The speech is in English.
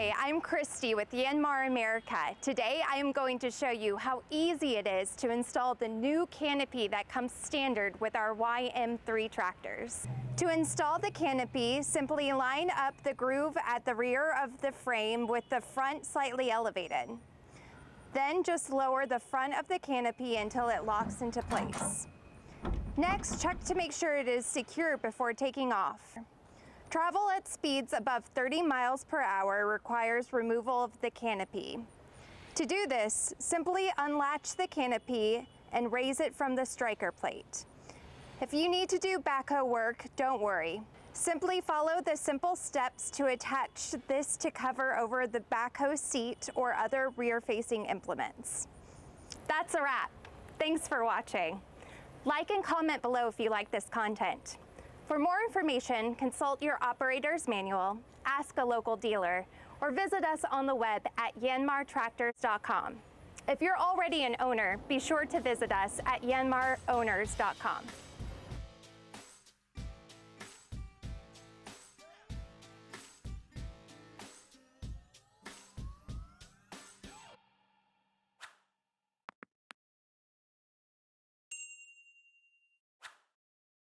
Hi, I'm Christie with Yanmar America. Today I am going to show you how easy it is to install the new canopy that comes standard with our YM3 tractors. To install the canopy, simply line up the groove at the rear of the frame with the front slightly elevated. Then just lower the front of the canopy until it locks into place. Next, check to make sure it is secure before taking off. Travel at speeds above 30 miles per hour requires removal of the canopy. To do this, simply unlatch the canopy and raise it from the striker plate. If you need to do backhoe work, don't worry. Simply follow the simple steps to attach this to cover over the backhoe seat or other rear-facing implements. That's a wrap. Thanks for watching. Like and comment below if you like this content. For more information, consult your operator's manual, ask a local dealer, or visit us on the web at yanmartractors.com. If you're already an owner, be sure to visit us at yanmarowners.com.